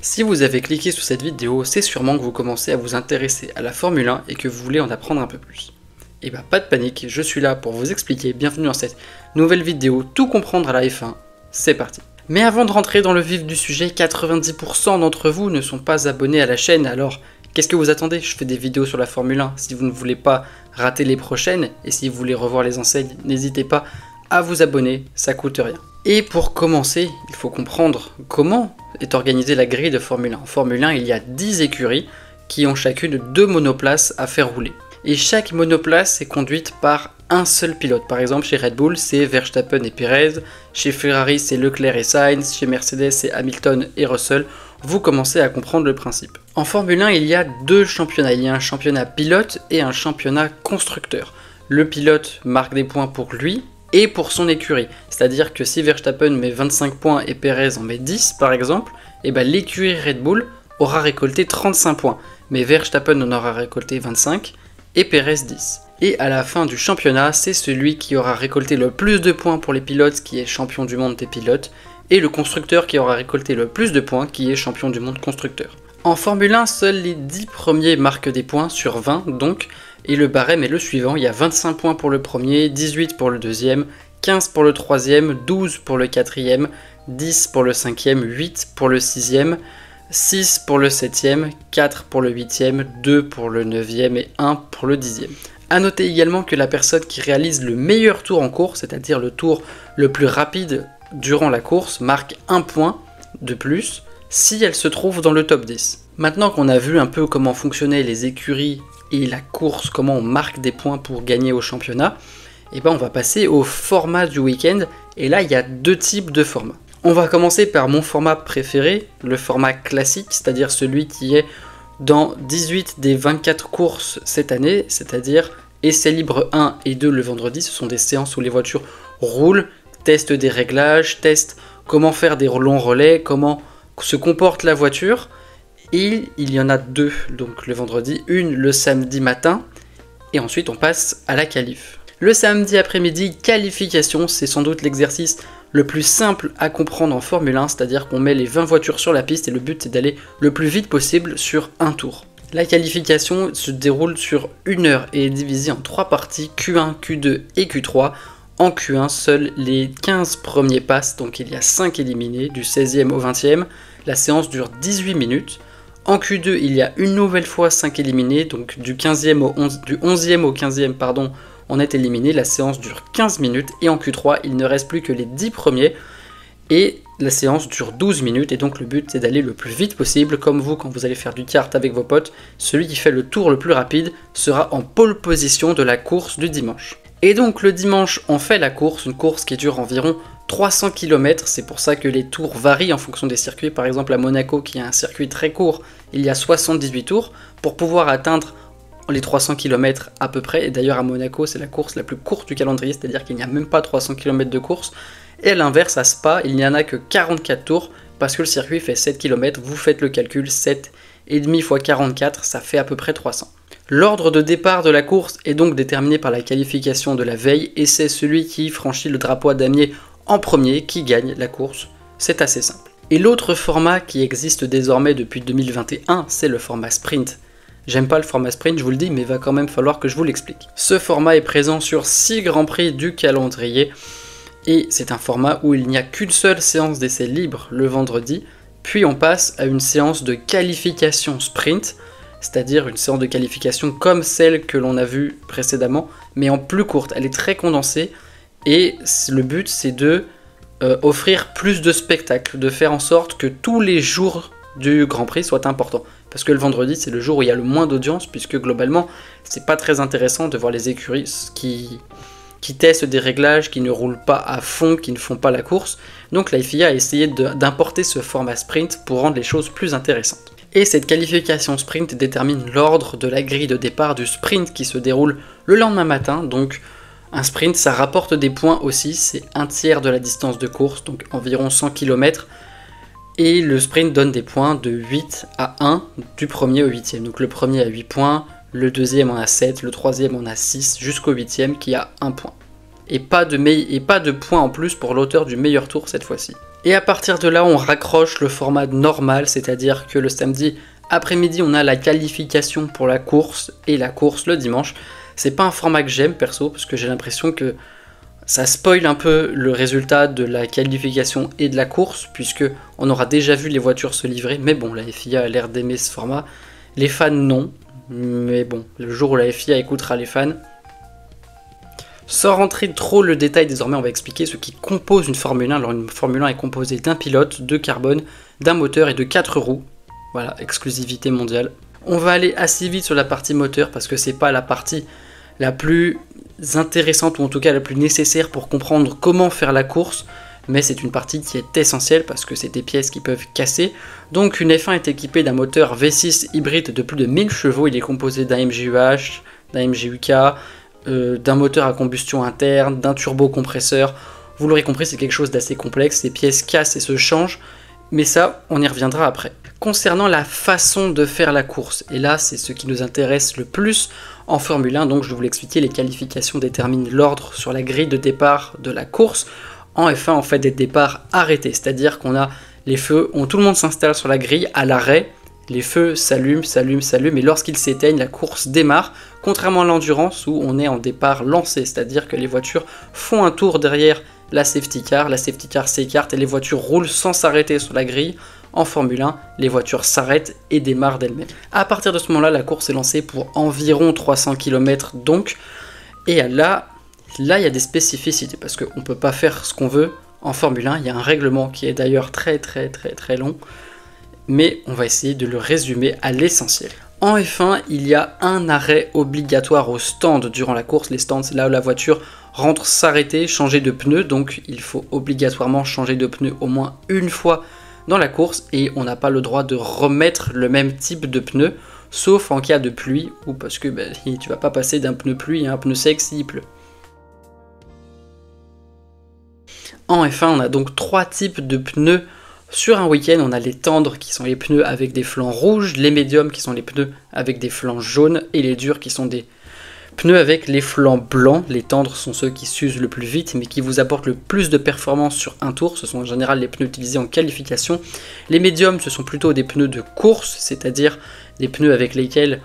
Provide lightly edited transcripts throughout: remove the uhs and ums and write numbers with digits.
Si vous avez cliqué sur cette vidéo, c'est sûrement que vous commencez à vous intéresser à la Formule 1 et que vous voulez en apprendre un peu plus. Et bah pas de panique, je suis là pour vous expliquer, bienvenue dans cette nouvelle vidéo, tout comprendre à la F1, c'est parti. Mais avant de rentrer dans le vif du sujet, 90% d'entre vous ne sont pas abonnés à la chaîne, alors qu'est-ce que vous attendez? Je fais des vidéos sur la Formule 1, si vous ne voulez pas rater les prochaines, et si vous voulez revoir les enseignes, n'hésitez pas à vous abonner, ça coûte rien. Et pour commencer, il faut comprendre comment est organisée la grille de Formule 1. En Formule 1, il y a 10 écuries qui ont chacune 2 monoplaces à faire rouler. Et chaque monoplace est conduite par un seul pilote. Par exemple, chez Red Bull, c'est Verstappen et Perez. Chez Ferrari, c'est Leclerc et Sainz. Chez Mercedes, c'est Hamilton et Russell. Vous commencez à comprendre le principe. En Formule 1, il y a 2 championnats. Il y a un championnat pilote et un championnat constructeur. Le pilote marque des points pour lui et pour son écurie. C'est-à-dire que si Verstappen met 25 points et Perez en met 10 par exemple, et ben l'écurie Red Bull aura récolté 35 points. Mais Verstappen en aura récolté 25 et Perez 10. Et à la fin du championnat, c'est celui qui aura récolté le plus de points pour les pilotes qui est champion du monde des pilotes, et le constructeur qui aura récolté le plus de points qui est champion du monde constructeur. En Formule 1, seuls les 10 premiers marquent des points sur 20 donc, et le barème est le suivant, il y a 25 points pour le premier, 18 pour le deuxième, 15 pour le troisième, 12 pour le quatrième, 10 pour le cinquième, 8 pour le sixième, 6 pour le 7ème, 4 pour le 8ème, 2 pour le 9ème et 1 pour le 10ème. A noter également que la personne qui réalise le meilleur tour en course, c'est-à-dire le tour le plus rapide durant la course, marque 1 point de plus si elle se trouve dans le top 10. Maintenant qu'on a vu un peu comment fonctionnaient les écuries et la course, comment on marque des points pour gagner au championnat, et ben on va passer au format du week-end, et là il y a 2 types de formats. On va commencer par mon format préféré, le format classique, c'est-à-dire celui qui est dans 18 des 24 courses cette année, c'est-à-dire essais libres 1 et 2 le vendredi. Ce sont des séances où les voitures roulent, testent des réglages, testent comment faire des longs relais, comment se comporte la voiture. Et il y en a 2 donc le vendredi, une le samedi matin, et ensuite on passe à la qualif. Le samedi après-midi, qualification, c'est sans doute l'exercice le plus simple à comprendre en Formule 1, c'est-à-dire qu'on met les 20 voitures sur la piste et le but c'est d'aller le plus vite possible sur un tour. La qualification se déroule sur 1 heure et est divisée en 3 parties, Q1, Q2 et Q3. En Q1, seuls les 15 premiers passent, donc il y a 5 éliminés, du 16e au 20e. La séance dure 18 minutes. En Q2, il y a une nouvelle fois 5 éliminés, donc du 11e au 15e, on est éliminé, la séance dure 15 minutes, et en Q3, il ne reste plus que les 10 premiers, et la séance dure 12 minutes, et donc le but c'est d'aller le plus vite possible, comme vous quand vous allez faire du kart avec vos potes, celui qui fait le tour le plus rapide sera en pole position de la course du dimanche. Et donc le dimanche, on fait la course, une course qui dure environ 300 km, c'est pour ça que les tours varient en fonction des circuits, par exemple à Monaco qui a un circuit très court, il y a 78 tours, pour pouvoir atteindre les 300 km à peu près, et d'ailleurs à Monaco c'est la course la plus courte du calendrier, c'est-à-dire qu'il n'y a même pas 300 km de course, et à l'inverse à Spa il n'y en a que 44 tours, parce que le circuit fait 7 km, vous faites le calcul, 7,5 x 44, ça fait à peu près 300. L'ordre de départ de la course est donc déterminé par la qualification de la veille, et c'est celui qui franchit le drapeau à damier en premier qui gagne la course, c'est assez simple. Et l'autre format qui existe désormais depuis 2021, c'est le format sprint. J'aime pas le format sprint, je vous le dis, mais il va quand même falloir que je vous l'explique. Ce format est présent sur 6 grands prix du calendrier, et c'est un format où il n'y a qu'une seule séance d'essai libre le vendredi, puis on passe à une séance de qualification sprint, c'est-à-dire une séance de qualification comme celle que l'on a vue précédemment, mais en plus courte, elle est très condensée, et le but c'est de offrir plus de spectacles, de faire en sorte que tous les jours du Grand Prix soient importants. Parce que le vendredi c'est le jour où il y a le moins d'audience, puisque globalement c'est pas très intéressant de voir les écuries qui testent des réglages, qui ne roulent pas à fond, qui ne font pas la course. Donc la FIA a essayé d'importer ce format sprint pour rendre les choses plus intéressantes. Et cette qualification sprint détermine l'ordre de la grille de départ du sprint qui se déroule le lendemain matin. Donc un sprint ça rapporte des points aussi, c'est un tiers de la distance de course, donc environ 100 km. Et le sprint donne des points de 8 à 1 du premier au 8e. Donc le premier a 8 points, le deuxième en a 7, le troisième en a 6, jusqu'au 8e qui a 1 point. Et pas de points en plus pour l'auteur du meilleur tour cette fois-ci. Et à partir de là, on raccroche le format normal, c'est-à-dire que le samedi après-midi, on a la qualification pour la course et la course le dimanche. C'est pas un format que j'aime perso, parce que j'ai l'impression que ça spoil un peu le résultat de la qualification et de la course, puisque on aura déjà vu les voitures se livrer. Mais bon, la FIA a l'air d'aimer ce format. Les fans, non. Mais bon, le jour où la FIA écoutera les fans. Sans rentrer trop le détail, désormais, on va expliquer ce qui compose une Formule 1. Alors, une Formule 1 est composée d'un pilote, de carbone, d'un moteur et de 4 roues. Voilà, exclusivité mondiale. On va aller assez vite sur la partie moteur, parce que c'est pas la partie la plus intéressante, ou en tout cas la plus nécessaire pour comprendre comment faire la course, mais c'est une partie qui est essentielle parce que c'est des pièces qui peuvent casser. Donc une F1 est équipée d'un moteur V6 hybride de plus de 1000 chevaux, il est composé d'un MGUH, d'un MGUK, d'un moteur à combustion interne, d'un turbocompresseur. Vous l'aurez compris, c'est quelque chose d'assez complexe, ces pièces cassent et se changent, mais ça, on y reviendra après. Concernant la façon de faire la course, et là c'est ce qui nous intéresse le plus en Formule 1, donc je vais vous l'expliquer, les qualifications déterminent l'ordre sur la grille de départ de la course. En F1, on fait des départs arrêtés, c'est-à-dire qu'on a les feux, tout le monde s'installe sur la grille à l'arrêt, les feux s'allument, et lorsqu'ils s'éteignent, la course démarre, contrairement à l'endurance où on est en départ lancé, c'est-à-dire que les voitures font un tour derrière la safety car s'écarte et les voitures roulent sans s'arrêter sur la grille. En Formule 1, les voitures s'arrêtent et démarrent d'elles-mêmes. À partir de ce moment-là, la course est lancée pour environ 300 km donc. Et là, il y a des spécificités parce qu'on ne peut pas faire ce qu'on veut. En Formule 1, il y a un règlement qui est d'ailleurs très long. Mais on va essayer de le résumer à l'essentiel. En F1, il y a un arrêt obligatoire au stand durant la course. Les stands, c'est là où la voiture rentre s'arrêter, changer de pneus. Donc il faut obligatoirement changer de pneus au moins une fois dans la course et on n'a pas le droit de remettre le même type de pneu sauf en cas de pluie ou parce que tu vas pas passer d'un pneu pluie à un pneu sec s'il pleut. En F1, on a donc 3 types de pneus sur un week-end. On a les tendres qui sont les pneus avec des flancs rouges, les médiums qui sont les pneus avec des flancs jaunes et les durs qui sont des pneus avec les flancs blancs. Les tendres sont ceux qui s'usent le plus vite mais qui vous apportent le plus de performance sur un tour. Ce sont en général les pneus utilisés en qualification. Les médiums, ce sont plutôt des pneus de course, c'est-à-dire des pneus avec lesquels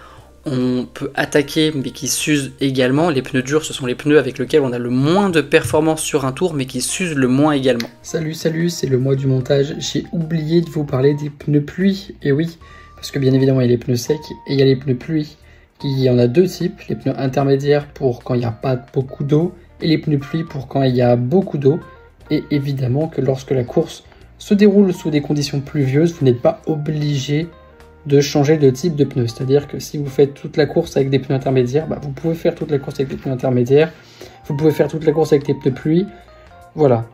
on peut attaquer mais qui s'usent également. Les pneus durs, ce sont les pneus avec lesquels on a le moins de performance sur un tour mais qui s'usent le moins également. Salut, c'est le mois du montage. J'ai oublié de vous parler des pneus pluie. Et oui, parce que bien évidemment il y a les pneus secs et il y a les pneus pluie. Il y en a 2 types, les pneus intermédiaires pour quand il n'y a pas beaucoup d'eau et les pneus pluie pour quand il y a beaucoup d'eau. Et évidemment que lorsque la course se déroule sous des conditions pluvieuses, vous n'êtes pas obligé de changer de type de pneus. C'est-à-dire que si vous faites toute la course avec des pneus intermédiaires, vous pouvez faire toute la course avec des pneus intermédiaires, vous pouvez faire toute la course avec des pneus pluie. Voilà,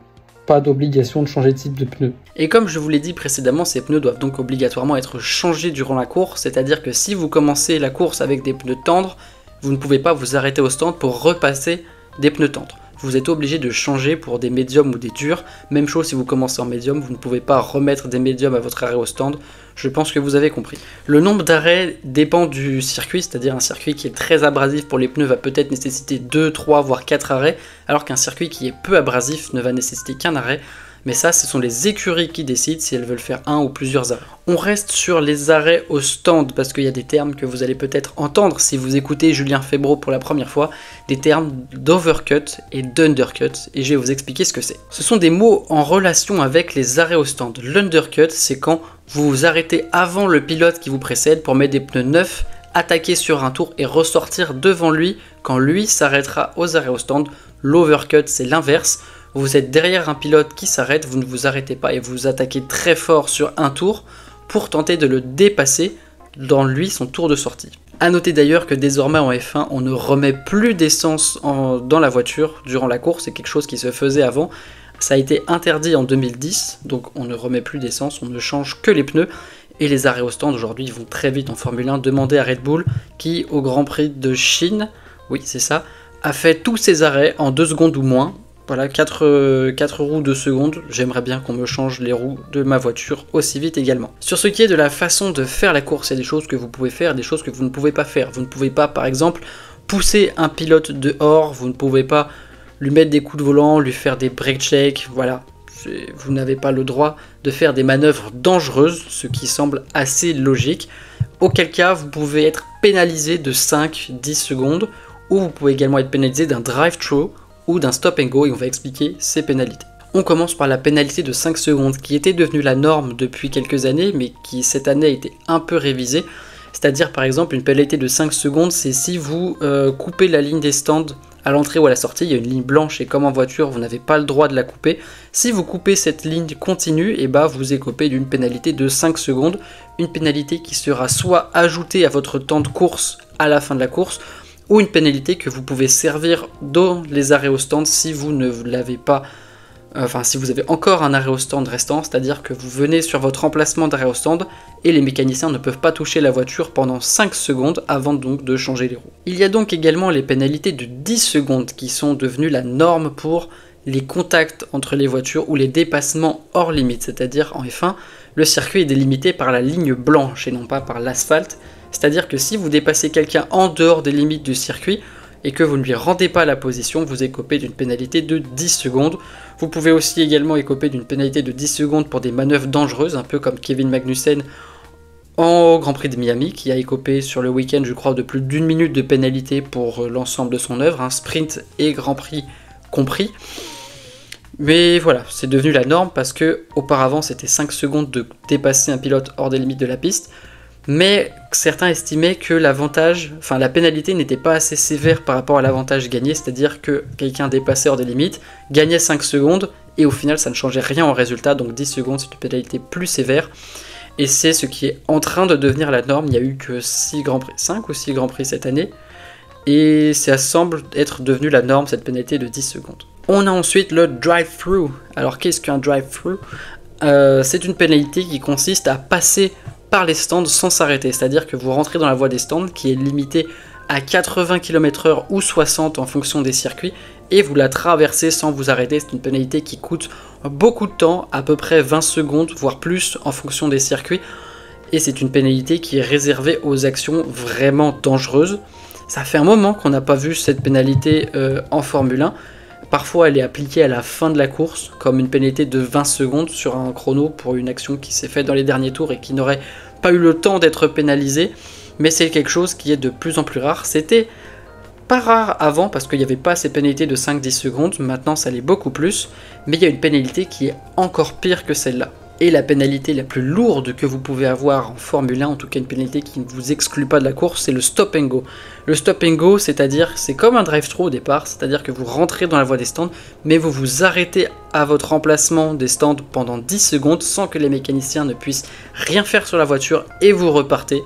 pas d'obligation de changer de type de pneu. Et comme je vous l'ai dit précédemment, ces pneus doivent donc obligatoirement être changés durant la course, c'est-à-dire que si vous commencez la course avec des pneus tendres, vous ne pouvez pas vous arrêter au stand pour repasser des pneus tendres. Vous êtes obligé de changer pour des médiums ou des durs. Même chose si vous commencez en médium, vous ne pouvez pas remettre des médiums à votre arrêt au stand. Je pense que vous avez compris. Le nombre d'arrêts dépend du circuit, c'est-à-dire un circuit qui est très abrasif pour les pneus va peut-être nécessiter 2, 3, voire 4 arrêts, alors qu'un circuit qui est peu abrasif ne va nécessiter qu'un arrêt. Mais ça, ce sont les écuries qui décident si elles veulent faire un ou plusieurs arrêts. On reste sur les arrêts au stand parce qu'il y a des termes que vous allez peut-être entendre si vous écoutez Julien Febvre pour la première fois, des termes d'overcut et d'undercut, et je vais vous expliquer ce que c'est. Ce sont des mots en relation avec les arrêts au stand. L'undercut, c'est quand vous vous arrêtez avant le pilote qui vous précède pour mettre des pneus neufs, attaquer sur un tour et ressortir devant lui quand lui s'arrêtera aux arrêts au stand. L'overcut, c'est l'inverse. Vous êtes derrière un pilote qui s'arrête, vous ne vous arrêtez pas et vous attaquez très fort sur un tour pour tenter de le dépasser dans lui son tour de sortie. A noter d'ailleurs que désormais en F1, on ne remet plus d'essence dans la voiture durant la course, c'est quelque chose qui se faisait avant. Ça a été interdit en 2010, donc on ne remet plus d'essence, on ne change que les pneus. Et les arrêts au stand aujourd'hui vont très vite en Formule 1. Demandez à Red Bull qui, au Grand Prix de Chine, oui c'est ça, a fait tous ses arrêts en 2 secondes ou moins. Voilà, 4 roues 2 secondes, j'aimerais bien qu'on me change les roues de ma voiture aussi vite également. Sur ce qui est de la façon de faire la course, il y a des choses que vous pouvez faire, des choses que vous ne pouvez pas faire. Vous ne pouvez pas par exemple pousser un pilote dehors, vous ne pouvez pas lui mettre des coups de volant, lui faire des break checks, voilà. Vous n'avez pas le droit de faire des manœuvres dangereuses, ce qui semble assez logique. Auquel cas, vous pouvez être pénalisé de 5-10 secondes, ou vous pouvez également être pénalisé d'un drive-thru ou d'un stop and go, et on va expliquer ces pénalités. On commence par la pénalité de 5 secondes, qui était devenue la norme depuis quelques années, mais qui cette année a été un peu révisée. C'est-à-dire par exemple une pénalité de 5 secondes, c'est si vous coupez la ligne des stands à l'entrée ou à la sortie, il y a une ligne blanche et comme en voiture vous n'avez pas le droit de la couper. Si vous coupez cette ligne continue, et vous écopez d'une pénalité de 5 secondes, une pénalité qui sera soit ajoutée à votre temps de course à la fin de la course, ou une pénalité que vous pouvez servir dans les arrêts au stand si vous ne l'avez pas. Si vous avez encore un arrêt au stand restant, c'est-à-dire que vous venez sur votre emplacement d'arrêt au stand et les mécaniciens ne peuvent pas toucher la voiture pendant 5 secondes avant donc de changer les roues. Il y a donc également les pénalités de 10 secondes qui sont devenues la norme pour les contacts entre les voitures ou les dépassements hors limite, c'est-à-dire en F1, le circuit est délimité par la ligne blanche et non pas par l'asphalte, c'est-à-dire que si vous dépassez quelqu'un en dehors des limites du circuit, et que vous ne lui rendez pas la position, vous écopez d'une pénalité de 10 secondes. Vous pouvez aussi également écoper d'une pénalité de 10 secondes pour des manœuvres dangereuses, un peu comme Kevin Magnussen au Grand Prix de Miami, qui a écopé sur le week-end, je crois, de plus d'1 minute de pénalité pour l'ensemble de son œuvre, sprint et Grand Prix compris. Mais voilà, c'est devenu la norme parce que auparavant c'était 5 secondes de dépasser un pilote hors des limites de la piste. Mais certains estimaient que la pénalité n'était pas assez sévère par rapport à l'avantage gagné, c'est-à-dire que quelqu'un dépassait hors des limites, gagnait 5 secondes, et au final ça ne changeait rien au résultat, donc 10 secondes c'est une pénalité plus sévère, et c'est ce qui est en train de devenir la norme. Il n'y a eu que 5 ou 6 Grands Prix cette année, et ça semble être devenu la norme, cette pénalité de 10 secondes. On a ensuite le drive-thru. Alors qu'est-ce qu'un drive-thru ? C'est une pénalité qui consiste à passer par les stands sans s'arrêter, c'est-à-dire que vous rentrez dans la voie des stands qui est limitée à 80 km/h ou 60 en fonction des circuits et vous la traversez sans vous arrêter. C'est une pénalité qui coûte beaucoup de temps, à peu près 20 secondes voire plus en fonction des circuits, et c'est une pénalité qui est réservée aux actions vraiment dangereuses. Ça fait un moment qu'on n'a pas vu cette pénalité en Formule 1. Parfois elle est appliquée à la fin de la course, comme une pénalité de 20 secondes sur un chrono pour une action qui s'est faite dans les derniers tours et qui n'aurait pas eu le temps d'être pénalisée, mais c'est quelque chose qui est de plus en plus rare. C'était pas rare avant parce qu'il n'y avait pas ces pénalités de 5-10 secondes, maintenant ça l'est beaucoup plus, mais il y a une pénalité qui est encore pire que celle-là. Et la pénalité la plus lourde que vous pouvez avoir en Formule 1, en tout cas une pénalité qui ne vous exclut pas de la course, c'est le stop and go. Le stop and go, c'est-à-dire, c'est comme un drive-thru au départ, c'est-à-dire que vous rentrez dans la voie des stands, mais vous vous arrêtez à votre emplacement des stands pendant 10 secondes sans que les mécaniciens ne puissent rien faire sur la voiture et vous repartez.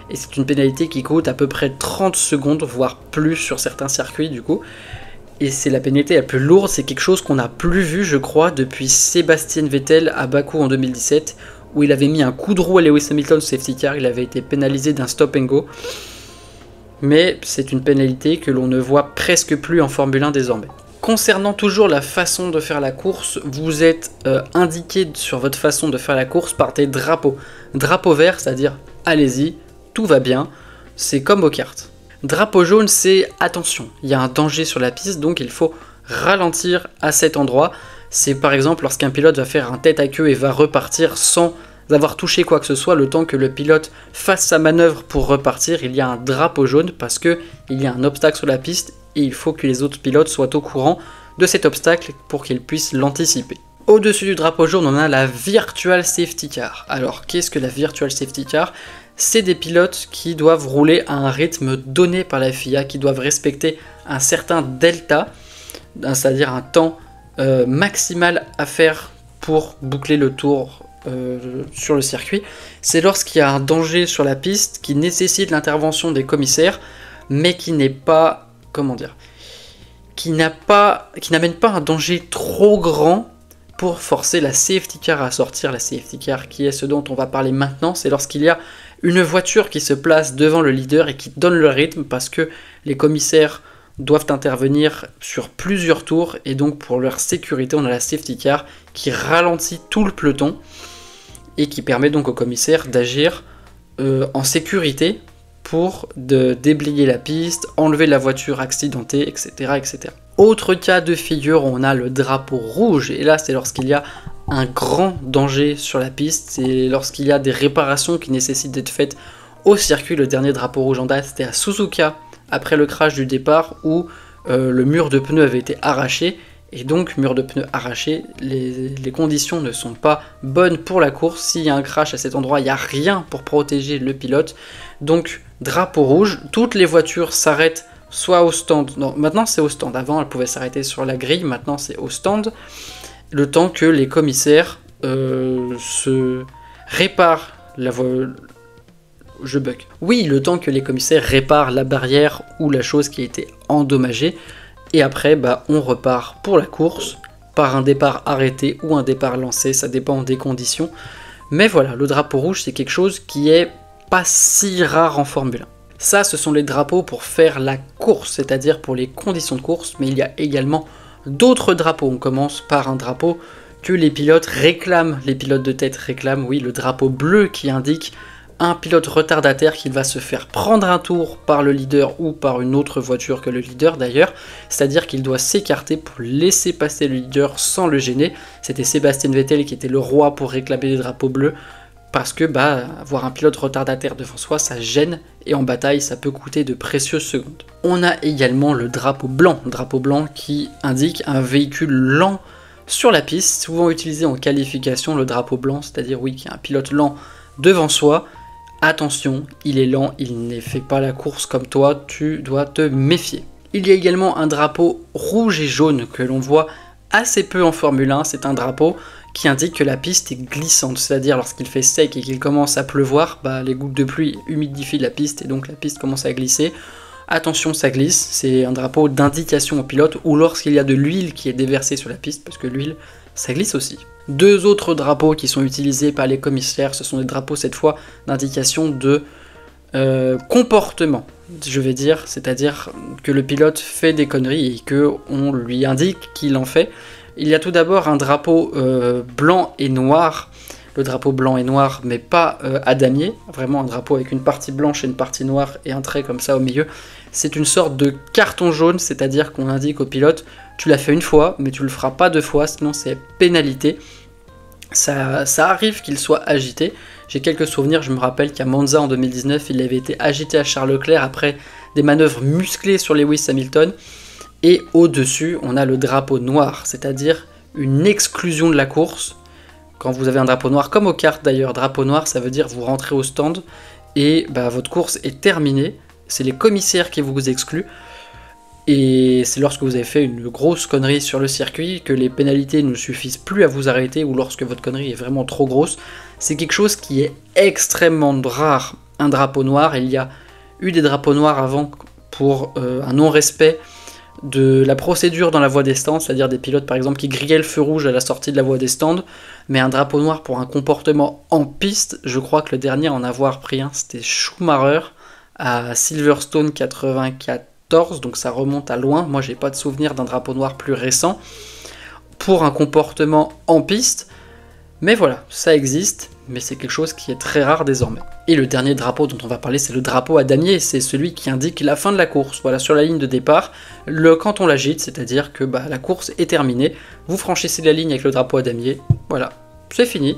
Et c'est une pénalité qui coûte à peu près 30 secondes, voire plus sur certains circuits du coup. Et c'est la pénalité la plus lourde, c'est quelque chose qu'on n'a plus vu, je crois, depuis Sébastien Vettel à Bakou en 2017, où il avait mis un coup de roue à Lewis Hamilton safety car, il avait été pénalisé d'un stop and go. Mais c'est une pénalité que l'on ne voit presque plus en Formule 1 désormais. Concernant toujours la façon de faire la course, vous êtes indiqué sur votre façon de faire la course par des drapeaux. Drapeau vert, c'est-à-dire allez-y, tout va bien, c'est comme aux cartes. Drapeau jaune, c'est attention, il y a un danger sur la piste, donc il faut ralentir à cet endroit. C'est par exemple lorsqu'un pilote va faire un tête à queue et va repartir sans avoir touché quoi que ce soit, le temps que le pilote fasse sa manœuvre pour repartir, il y a un drapeau jaune parce qu'il y a un obstacle sur la piste et il faut que les autres pilotes soient au courant de cet obstacle pour qu'ils puissent l'anticiper. Au-dessus du drapeau jaune, on a la Virtual Safety Car. Alors, qu'est-ce que la Virtual Safety Car ? C'est des pilotes qui doivent rouler à un rythme donné par la FIA, qui doivent respecter un certain delta, c'est-à-dire un temps maximal à faire pour boucler le tour sur le circuit. C'est lorsqu'il y a un danger sur la piste qui nécessite l'intervention des commissaires, mais qui n'est pas, qui n'amène pas un danger trop grand pour forcer la safety car à sortir. La safety car qui est ce dont on va parler maintenant, c'est lorsqu'il y a une voiture qui se place devant le leader et qui donne le rythme parce que les commissaires doivent intervenir sur plusieurs tours et donc pour leur sécurité on a la safety car qui ralentit tout le peloton et qui permet donc aux commissaires d'agir en sécurité pour déblayer la piste, enlever la voiture accidentée, etc., etc. Autre cas de figure, on a le drapeau rouge, et là c'est lorsqu'il y a un grand danger sur la piste, c'est lorsqu'il y a des réparations qui nécessitent d'être faites au circuit. Le dernier drapeau rouge en date, c'était à Suzuka, après le crash du départ, où le mur de pneus avait été arraché, et donc mur de pneus arraché, les conditions ne sont pas bonnes pour la course. S'il y a un crash à cet endroit, il n'y a rien pour protéger le pilote, donc drapeau rouge, toutes les voitures s'arrêtent soit au stand, non maintenant c'est au stand, avant elles pouvaient s'arrêter sur la grille, maintenant c'est au stand, le temps que les commissaires se réparent je bug. Oui, le temps que les commissaires réparent la barrière ou la chose qui a été endommagée, et après on repart pour la course, par un départ arrêté ou un départ lancé, ça dépend des conditions, mais voilà, le drapeau rouge c'est quelque chose qui est pas si rare en Formule 1. Ça, ce sont les drapeaux pour faire la course, c'est-à-dire pour les conditions de course, mais il y a également d'autres drapeaux. On commence par un drapeau que les pilotes réclament, les pilotes de tête réclament, oui, le drapeau bleu qui indique un pilote retardataire qui va se faire prendre un tour par le leader ou par une autre voiture que le leader d'ailleurs, c'est-à-dire qu'il doit s'écarter pour laisser passer le leader sans le gêner. C'était Sébastien Vettel qui était le roi pour réclamer les drapeaux bleus, parce que avoir un pilote retardataire devant soi, ça gêne, et en bataille, ça peut coûter de précieuses secondes. On a également le drapeau blanc qui indique un véhicule lent sur la piste, souvent utilisé en qualification, le drapeau blanc, c'est-à-dire oui, qu'il y a un pilote lent devant soi. Attention, il est lent, il ne fait pas la course comme toi, tu dois te méfier. Il y a également un drapeau rouge et jaune que l'on voit assez peu en Formule 1, c'est un drapeau qui indique que la piste est glissante, c'est-à-dire lorsqu'il fait sec et qu'il commence à pleuvoir, les gouttes de pluie humidifient la piste et donc la piste commence à glisser. Attention, ça glisse, c'est un drapeau d'indication au pilote, ou lorsqu'il y a de l'huile qui est déversée sur la piste, parce que l'huile, ça glisse aussi. Deux autres drapeaux qui sont utilisés par les commissaires, ce sont des drapeaux cette fois d'indication de comportement, je vais dire, c'est-à-dire que le pilote fait des conneries et qu'on lui indique qu'il en fait. Il y a tout d'abord un drapeau blanc et noir, le drapeau blanc et noir mais pas à damier, vraiment un drapeau avec une partie blanche et une partie noire et un trait comme ça au milieu. C'est une sorte de carton jaune, c'est-à-dire qu'on indique au pilote, tu l'as fait une fois mais tu le feras pas deux fois, sinon c'est pénalité. Ça arrive qu'il soit agité. J'ai quelques souvenirs, je me rappelle qu'à Monza en 2019, il avait été agité à Charles Leclerc après des manœuvres musclées sur Lewis Hamilton. Et au-dessus, on a le drapeau noir, c'est-à-dire une exclusion de la course. Quand vous avez un drapeau noir, comme aux cartes d'ailleurs, drapeau noir, ça veut dire vous rentrez au stand et votre course est terminée. C'est les commissaires qui vous excluent. Et c'est lorsque vous avez fait une grosse connerie sur le circuit que les pénalités ne suffisent plus à vous arrêter, ou lorsque votre connerie est vraiment trop grosse. C'est quelque chose qui est extrêmement rare, un drapeau noir. Il y a eu des drapeaux noirs avant pour un non-respect de la procédure dans la voie des stands, c'est-à-dire des pilotes par exemple qui grillaient le feu rouge à la sortie de la voie des stands, mais un drapeau noir pour un comportement en piste, je crois que le dernier à en avoir pris un, c'était Schumacher à Silverstone 94, donc ça remonte à loin. Moi j'ai pas de souvenir d'un drapeau noir plus récent pour un comportement en piste, mais voilà, ça existe, mais c'est quelque chose qui est très rare désormais. Et le dernier drapeau dont on va parler, c'est le drapeau à damier, c'est celui qui indique la fin de la course. Voilà, sur la ligne de départ, quand on l'agite, c'est-à-dire que la course est terminée, vous franchissez la ligne avec le drapeau à damier, voilà, c'est fini.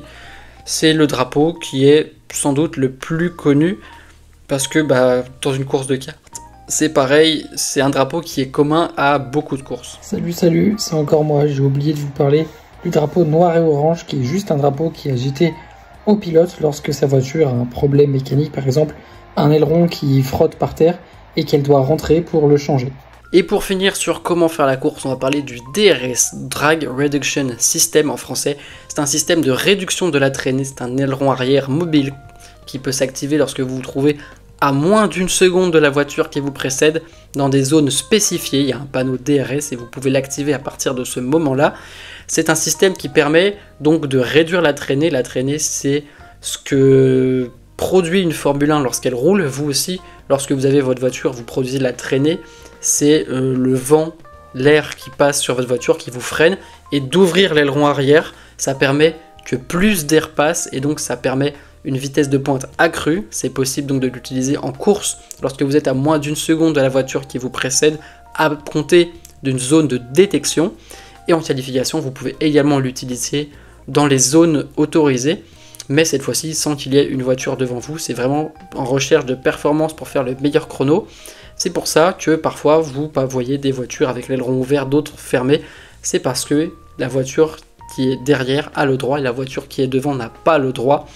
C'est le drapeau qui est sans doute le plus connu, parce que dans une course de cartes, c'est pareil, c'est un drapeau qui est commun à beaucoup de courses. Salut, c'est encore moi, j'ai oublié de vous parler du drapeau noir et orange, qui est juste un drapeau qui est agité au pilote lorsque sa voiture a un problème mécanique, par exemple un aileron qui frotte par terre et qu'elle doit rentrer pour le changer. Et pour finir sur comment faire la course, on va parler du DRS, Drag Reduction System en français. C'est un système de réduction de la traînée, c'est un aileron arrière mobile qui peut s'activer lorsque vous vous trouvez à moins d'une seconde de la voiture qui vous précède dans des zones spécifiées. Il y a un panneau DRS et vous pouvez l'activer à partir de ce moment-là. C'est un système qui permet donc de réduire la traînée. La traînée, c'est ce que produit une Formule 1 lorsqu'elle roule. Vous aussi, lorsque vous avez votre voiture, vous produisez de la traînée. C'est le vent, l'air qui passe sur votre voiture qui vous freine. Et d'ouvrir l'aileron arrière, ça permet que plus d'air passe et donc ça permet une vitesse de pointe accrue. C'est possible donc de l'utiliser en course lorsque vous êtes à moins d'une seconde de la voiture qui vous précède, à compter d'une zone de détection. Et en qualification, vous pouvez également l'utiliser dans les zones autorisées, mais cette fois-ci sans qu'il y ait une voiture devant vous. C'est vraiment en recherche de performance pour faire le meilleur chrono. C'est pour ça que parfois vous voyez des voitures avec l'aileron ouvert, d'autres fermés. C'est parce que la voiture qui est derrière a le droit et la voiture qui est devant n'a pas le droit.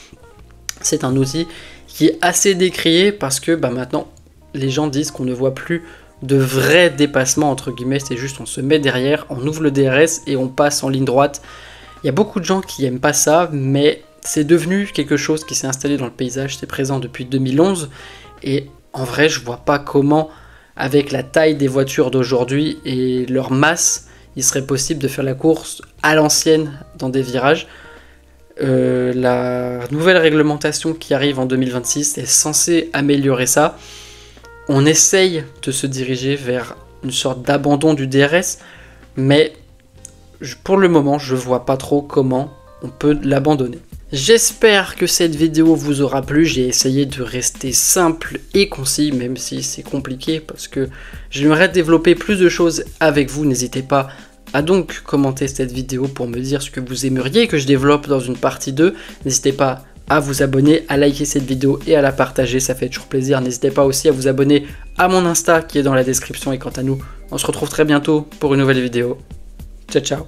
C'est un outil qui est assez décrié parce que maintenant les gens disent qu'on ne voit plus de vrais dépassements entre guillemets, c'est juste on se met derrière, on ouvre le DRS et on passe en ligne droite. Il y a beaucoup de gens qui n'aiment pas ça, mais c'est devenu quelque chose qui s'est installé dans le paysage, c'est présent depuis 2011 et en vrai je vois pas comment avec la taille des voitures d'aujourd'hui et leur masse, il serait possible de faire la course à l'ancienne dans des virages. La nouvelle réglementation qui arrive en 2026 est censée améliorer ça. On essaye de se diriger vers une sorte d'abandon du DRS, mais pour le moment, je vois pas trop comment on peut l'abandonner. J'espère que cette vidéo vous aura plu. J'ai essayé de rester simple et concis, même si c'est compliqué, parce que j'aimerais développer plus de choses avec vous. N'hésitez pas à donc commenter cette vidéo pour me dire ce que vous aimeriez que je développe dans une partie 2. N'hésitez pas à vous abonner, à liker cette vidéo et à la partager, ça fait toujours plaisir. N'hésitez pas aussi à vous abonner à mon Insta qui est dans la description. Et quant à nous, on se retrouve très bientôt pour une nouvelle vidéo. Ciao ciao.